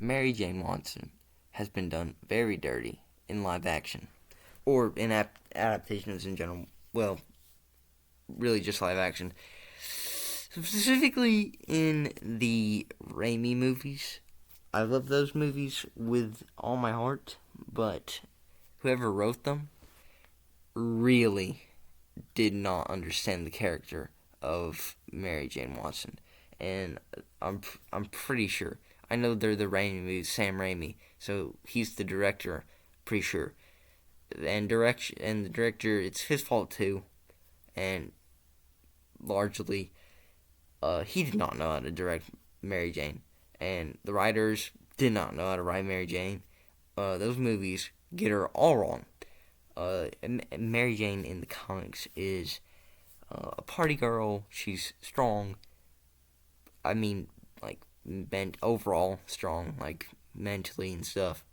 Mary Jane Watson has been done very dirty in live action, or in adaptations in general. Well, really just live action. Specifically in the Raimi movies. I love those movies with all my heart, but whoever wrote them really did not understand the character of Mary Jane Watson, and I'm pretty sure. I know they're the Raimi movies, Sam Raimi, so he's the director, pretty sure. And the director, it's his fault too, and largely, he did not know how to direct Mary Jane, and the writers did not know how to write Mary Jane. Those movies get her all wrong. Mary Jane in the comics is a party girl. She's strong. I mean, like, overall strong, like, mentally and stuff.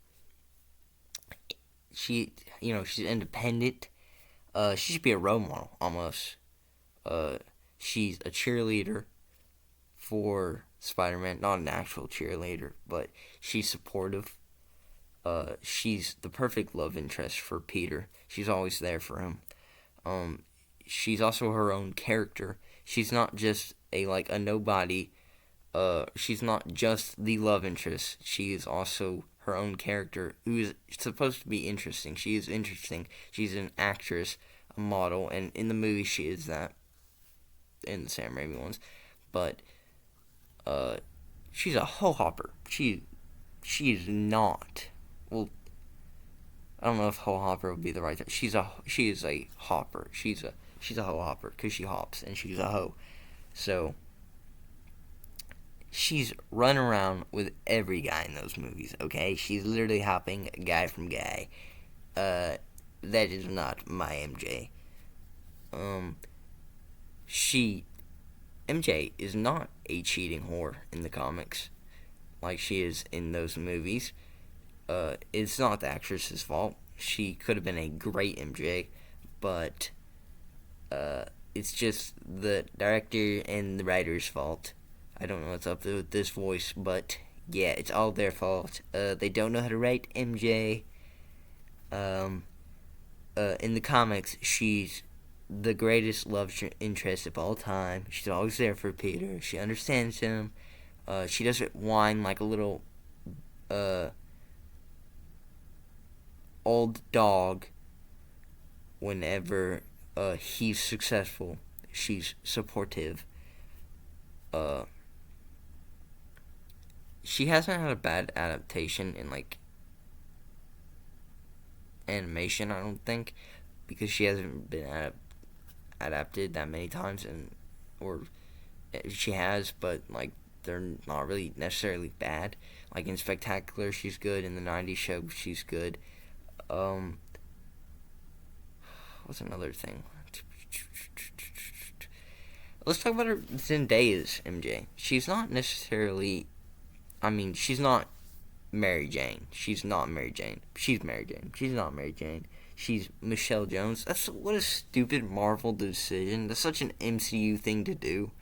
She's independent. She should be a role model, almost. Uh, she's a cheerleader for Spider-Man. Not an actual cheerleader, but she's supportive. She's the perfect love interest for Peter. She's always there for him. Um, she's also her own character. She's not just a nobody. She's not just the love interest. She is also her own character who is supposed to be interesting. She is interesting. She's an actress, a model, and in the movie she is that. In the Sam Raimi ones, but uh, she's a hoe hopper. She is not. Well, I don't know if hoe hopper would be the right term. She is a hopper. She's a hoe hopper because she hops and she's a hoe. So she's running around with every guy in those movies. Okay, she's literally hopping guy from guy. Uh, that is not my MJ. Um, she MJ is not a cheating whore in the comics like she is in those movies. It's not the actress's fault. She could have been a great MJ, but it's just the director and the writer's fault. I don't know what's up with this voice, but yeah, it's all their fault. They don't know how to write MJ. Um, in the comics, she's the greatest love interest of all time. She's always there for Peter. She understands him. She doesn't whine like a little uh, old dog whenever he's successful. She's supportive. Uh, she hasn't had a bad adaptation in like animation, I don't think, because she hasn't been adapted that many times, and or she has, but like they're not really necessarily bad. Like in Spectacular, she's good. In the '90s show, she's good. Um, what's another thing? Let's talk about her Zendaya's MJ. She's not necessarily. I mean, she's not Mary Jane. She's not Mary Jane. She's Mary Jane. She's not Mary Jane. She's Michelle Jones. That's what a stupid Marvel decision. That's such an MCU thing to do.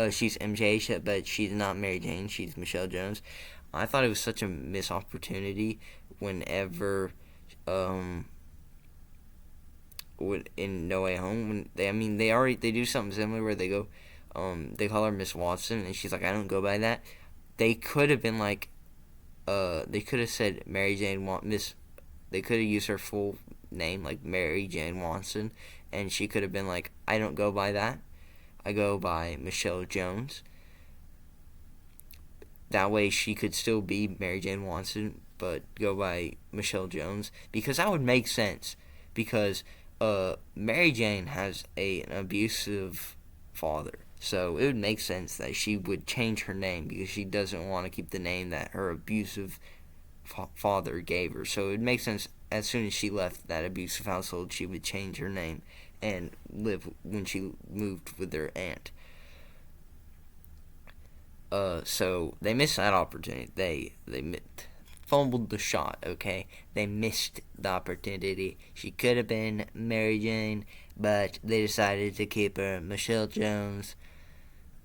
She's MJ, but she's not Mary Jane. She's Michelle Jones. I thought it was such a missed opportunity whenever, um, in No Way Home, when they do something similar where they go, they call her Miss Watson, and she's like, I don't go by that. They could have been like, they could have said Mary Jane Miss. They could have used her full name, like Mary Jane Watson, and she could have been like, I don't go by that. I go by Michelle Jones. That way she could still be Mary Jane Watson, but go by Michelle Jones. Because that would make sense. Because Mary Jane has an abusive father. So it would make sense that she would change her name because she doesn't want to keep the name that her abusive father gave her. So it makes sense as soon as she left that abusive household, she would change her name and live when she moved with her aunt. So they missed that opportunity. They fumbled the shot. Okay, they missed the opportunity. She could have been Mary Jane, but they decided to keep her Michelle Jones.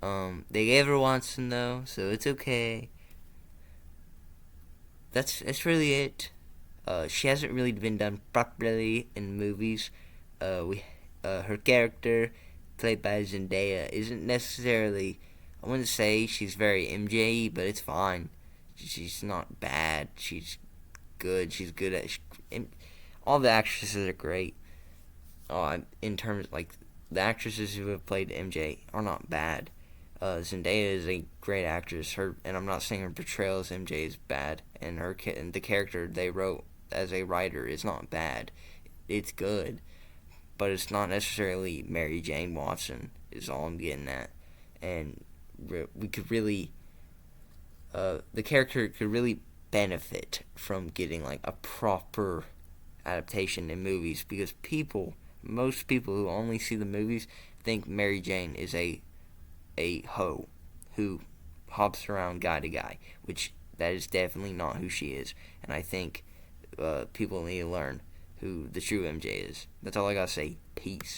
They gave her Watson though, so it's okay. that's really it. She hasn't really been done properly in movies. We Her character, played by Zendaya, isn't necessarily. I wouldn't say she's very MJ, but it's fine. She's not bad. She's good. She's good at. All the actresses are great. In terms like the actresses who have played MJ are not bad. Zendaya is a great actress. And I'm not saying her portrayal as MJ is bad, and and the character they wrote as a writer is not bad. It's good, but it's not necessarily Mary Jane Watson. Is all I'm getting at, and we could really, the character could really benefit from getting like a proper adaptation in movies because most people who only see the movies think Mary Jane is a hoe who hops around guy to guy, which that is definitely not who she is. And I think people need to learn who the true MJ is. That's all I gotta say. Peace.